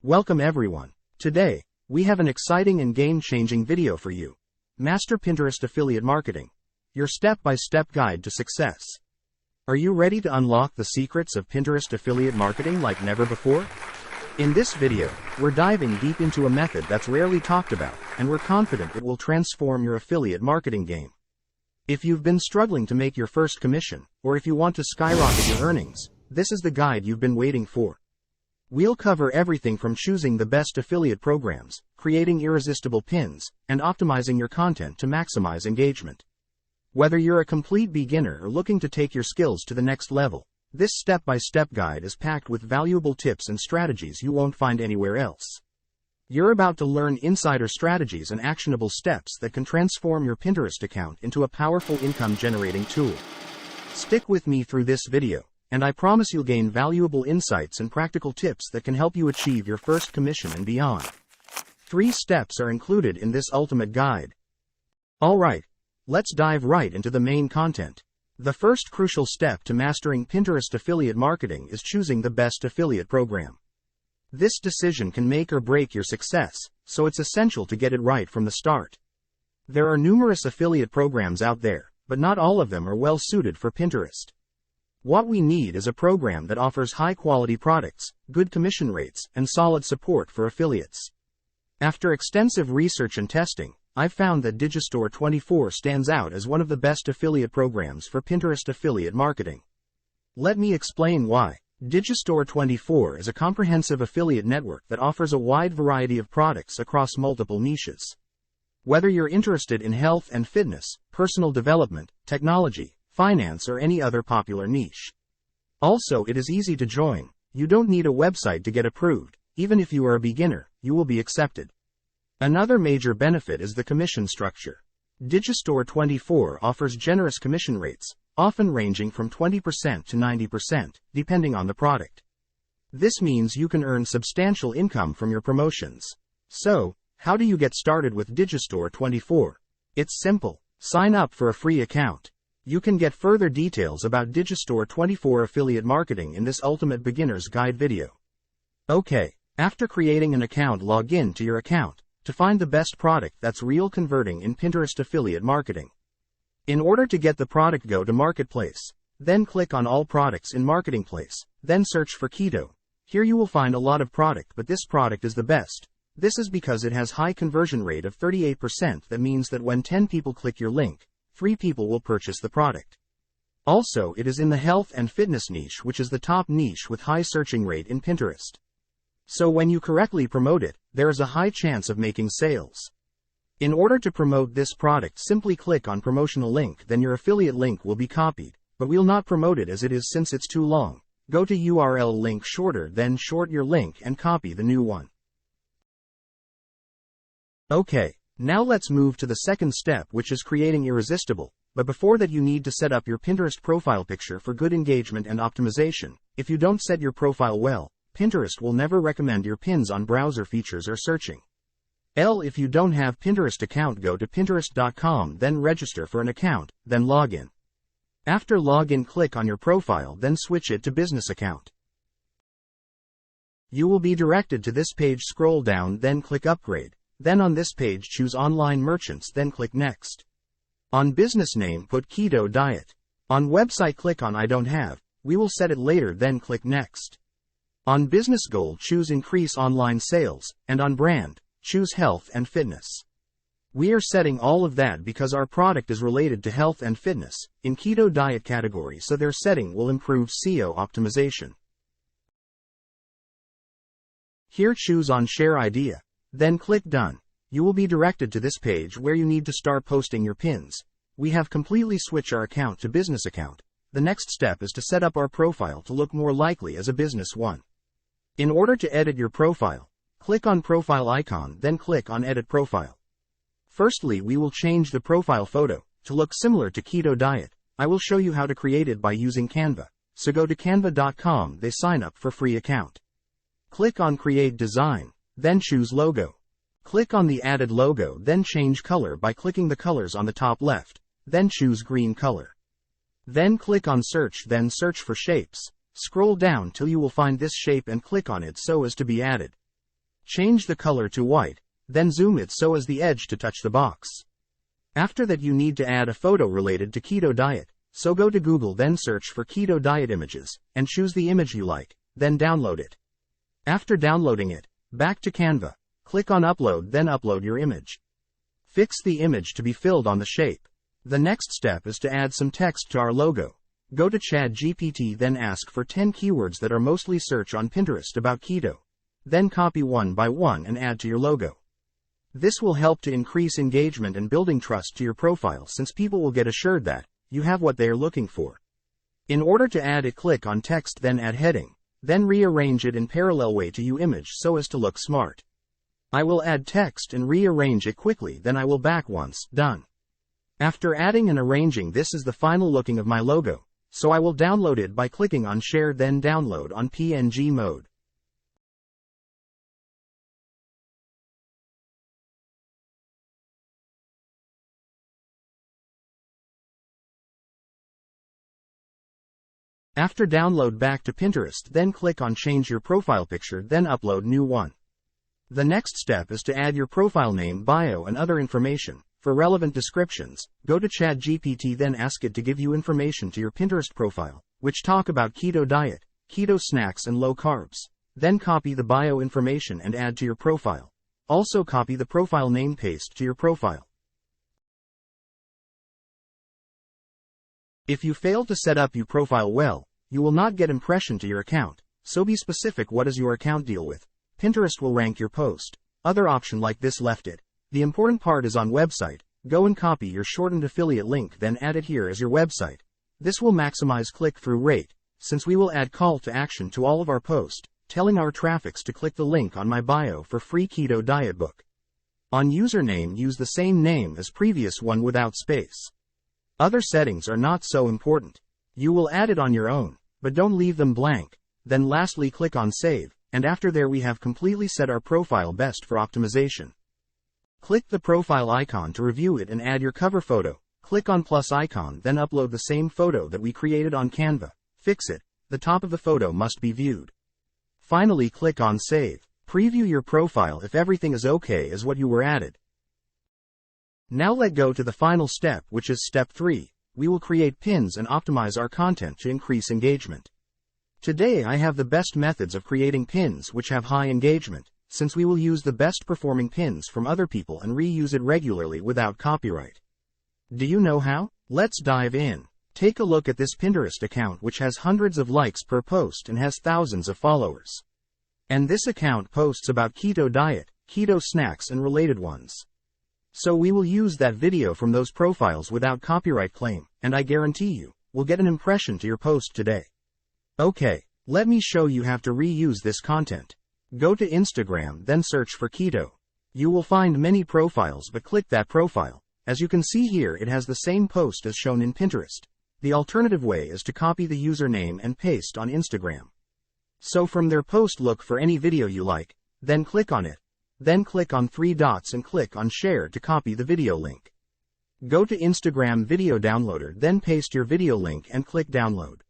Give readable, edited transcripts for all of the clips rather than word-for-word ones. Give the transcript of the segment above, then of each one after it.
Welcome everyone. Today, we have an exciting and game-changing video for you. Master Pinterest Affiliate Marketing. Your step-by-step guide to success. Are you ready to unlock the secrets of Pinterest affiliate marketing like never before? In this video, we're diving deep into a method that's rarely talked about, and we're confident it will transform your affiliate marketing game. If you've been struggling to make your first commission, or if you want to skyrocket your earnings, this is the guide you've been waiting for. We'll cover everything from choosing the best affiliate programs, creating irresistible pins, and optimizing your content to maximize engagement. Whether you're a complete beginner or looking to take your skills to the next level, this step-by-step guide is packed with valuable tips and strategies you won't find anywhere else. You're about to learn insider strategies and actionable steps that can transform your Pinterest account into a powerful income-generating tool. Stick with me through this video, and I promise you'll gain valuable insights and practical tips that can help you achieve your first commission and beyond. 3 steps are included in this ultimate guide. Alright, let's dive right into the main content. The first crucial step to mastering Pinterest affiliate marketing is choosing the best affiliate program. This decision can make or break your success, so it's essential to get it right from the start. There are numerous affiliate programs out there, but not all of them are well suited for Pinterest. What we need is a program that offers high-quality products, good commission rates, and solid support for affiliates. After extensive research and testing, I've found that Digistore24 stands out as one of the best affiliate programs for Pinterest affiliate marketing. Let me explain why. Digistore24 is a comprehensive affiliate network that offers a wide variety of products across multiple niches. Whether you're interested in health and fitness, personal development, technology, finance, or any other popular niche. Also, it is easy to join. You don't need a website to get approved. Even if you are a beginner, you will be accepted. Another major benefit is the commission structure. Digistore24 offers generous commission rates, often ranging from 20% to 90%, depending on the product. This means you can earn substantial income from your promotions. So, how do you get started with Digistore24? It's simple. Sign up for a free account. You can get further details about Digistore24 affiliate marketing in this ultimate beginner's guide video. Okay, after creating an account, log in to your account to find the best product that's real converting in Pinterest affiliate marketing. In order to get the product, go to Marketplace, then click on All Products in Marketingplace, then search for Keto. Here you will find a lot of product, but this product is the best. This is because it has high conversion rate of 38%. That means that when 10 people click your link, 3 people will purchase the product. Also, it is in the health and fitness niche, which is the top niche with high searching rate in Pinterest. So when you correctly promote it, there is a high chance of making sales. In order to promote this product, simply click on promotional link, then your affiliate link will be copied, but we'll not promote it as it is since it's too long. Go to URL link shorter, then short your link and copy the new one. Okay. Now let's move to the second step, which is creating irresistible. But before that, you need to set up your Pinterest profile picture for good engagement and optimization. If you don't set your profile well, Pinterest will never recommend your pins on browser features or searching. If you don't have Pinterest account, go to Pinterest.com, then register for an account, then log in. After login, click on your profile, then switch it to business account. You will be directed to this page. Scroll down, then click upgrade. Then on this page, choose online merchants, then click next. On business name, put Keto Diet. On website, click on I don't have. We will set it later, then click next. On business goal, choose increase online sales, and on brand, choose health and fitness. We are setting all of that because our product is related to health and fitness in keto diet category, so their setting will improve SEO optimization. Here, choose on share idea. Then click done. You will be directed to this page where you need to start posting your pins. We have completely switched our account to business account. The next step is to set up our profile to look more likely as a business one. In order to edit your profile, click on profile icon, then click on edit profile. Firstly, we will change the profile photo to look similar to keto diet. I will show you how to create it by using Canva. So go to canva.com, they sign up for free account. Click on create design. Then choose logo. Click on the added logo, then change color by clicking the colors on the top left, then choose green color. Then click on search, then search for shapes. Scroll down till you will find this shape and click on it so as to be added. Change the color to white, then zoom it so as the edge to touch the box. After that you need to add a photo related to keto diet, so go to Google then search for keto diet images, and choose the image you like, then download it. After downloading it, back to Canva, click on Upload then upload your image. Fix the image to be filled on the shape. The next step is to add some text to our logo. Go to ChatGPT then ask for 10 keywords that are mostly searched on Pinterest about keto. Then copy one by one and add to your logo. This will help to increase engagement and building trust to your profile since people will get assured that you have what they are looking for. In order to add it, click on text then add heading, then rearrange it in parallel way to your image so as to look smart. I will add text and rearrange it quickly then I will back once done. After adding and arranging, this is the final looking of my logo, so I will download it by clicking on share then download on PNG mode. After download, back to Pinterest then click on change your profile picture then upload new one. The next step is to add your profile name, bio and other information. For relevant descriptions, go to ChatGPT then ask it to give you information to your Pinterest profile, which talk about keto diet, keto snacks and low carbs. Then copy the bio information and add to your profile. Also copy the profile name, paste to your profile. If you fail to set up your profile well, you will not get impression to your account, so be specific what is your account deal with. Pinterest will rank your post. Other option like this left it. The important part is on website. Go and copy your shortened affiliate link then add it here as your website. This will maximize click-through rate, since we will add call to action to all of our posts, telling our traffics to click the link on my bio for free keto diet book. On username, use the same name as previous one without space. Other settings are not so important. You will add it on your own, but don't leave them blank. Then lastly click on save, and after there we have completely set our profile best for optimization. Click the profile icon to review it and add your cover photo. Click on plus icon then upload the same photo that we created on Canva. Fix it. The top of the photo must be viewed. Finally click on save. Preview your profile if everything is okay as what you were added. Now let go to the final step, which is step 3. We will create pins and optimize our content to increase engagement. Today I have the best methods of creating pins which have high engagement, since we will use the best performing pins from other people and reuse it regularly without copyright. Do you know how? Let's dive in. Take a look at this Pinterest account which has hundreds of likes per post and has thousands of followers. And this account posts about keto diet, keto snacks and related ones. So we will use that video from those profiles without copyright claim, and I guarantee you, will get an impression to your post today. Okay, let me show you how to reuse this content. Go to Instagram then search for keto. You will find many profiles but click that profile. As you can see here it has the same post as shown in Pinterest. The alternative way is to copy the username and paste on Instagram. So from their post look for any video you like, then click on it. Then click on 3 dots and click on share to copy the video link. Go to Instagram video downloader then paste your video link and click download.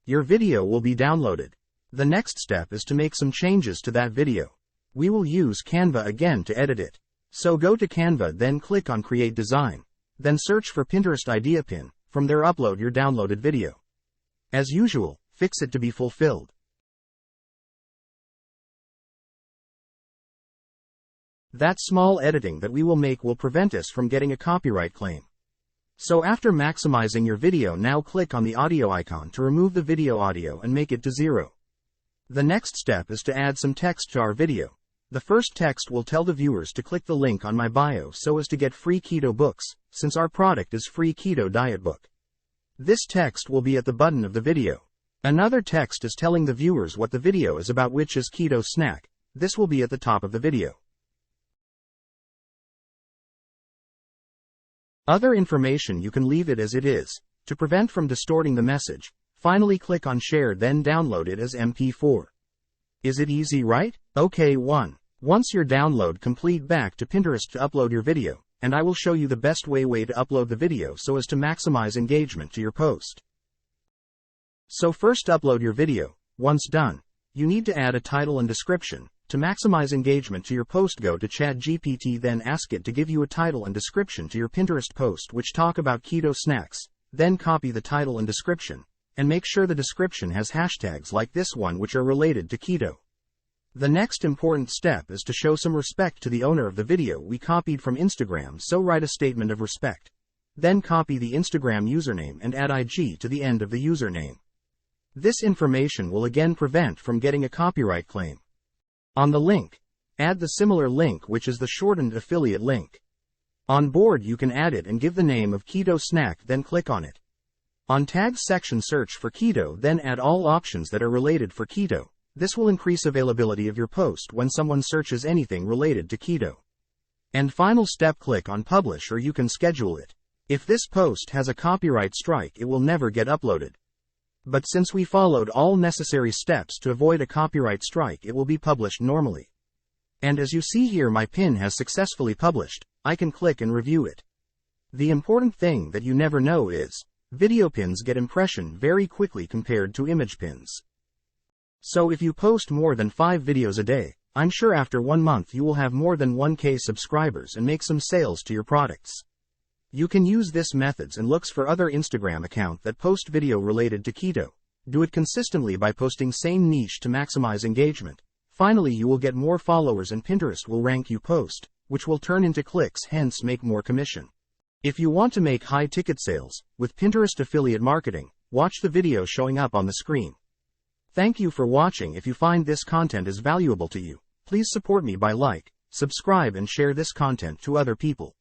Your video will be downloaded. The next step is to make some changes to that video. We will use Canva again to edit it. So go to Canva then click on create design. Then search for Pinterest idea pin. From there upload your downloaded video. As usual, fix it to be fulfilled. That small editing that we will make will prevent us from getting a copyright claim. So after maximizing your video, now click on the audio icon to remove the video audio and make it to 0. The next step is to add some text to our video. The first text will tell the viewers to click the link on my bio so as to get free keto books, since our product is free keto diet book. This text will be at the bottom of the video. Another text is telling the viewers what the video is about, which is keto snack. This will be at the top of the video. Other information you can leave it as it is, to prevent from distorting the message. Finally click on share then download it as MP4. Is it easy, right? Okay, 1. Once your download complete, back to Pinterest to upload your video, and I will show you the best way to upload the video so as to maximize engagement to your post. So first upload your video. Once done, you need to add a title and description. To maximize engagement to your post, go to ChatGPT, then ask it to give you a title and description to your Pinterest post which talk about keto snacks. Then copy the title and description, and make sure the description has hashtags like this one which are related to keto. The next important step is to show some respect to the owner of the video we copied from Instagram, so write a statement of respect. Then copy the Instagram username and add IG to the end of the username. This information will again prevent from getting a copyright claim. On the link, add the similar link which is the shortened affiliate link. On board you can add it and give the name of keto snack, then click on it. On tags section, search for keto, then add all options that are related for keto. This will increase availability of your post when someone searches anything related to keto. And final step, click on publish or you can schedule it. If this post has a copyright strike, it will never get uploaded. But since we followed all necessary steps to avoid a copyright strike, it will be published normally. And as you see here, my pin has successfully published. I can click and review it. The important thing that you never know is, video pins get impression very quickly compared to image pins. So if you post more than 5 videos a day, I'm sure after 1 month you will have more than 1K subscribers and make some sales to your products. You can use this methods and looks for other Instagram account that post video related to keto. Do it consistently by posting same niche to maximize engagement. Finally, you will get more followers and Pinterest will rank you post, which will turn into clicks, hence make more commission. If you want to make high ticket sales with Pinterest affiliate marketing, watch the video showing up on the screen. Thank you for watching. If you find this content is valuable to you, please support me by like, subscribe and share this content to other people.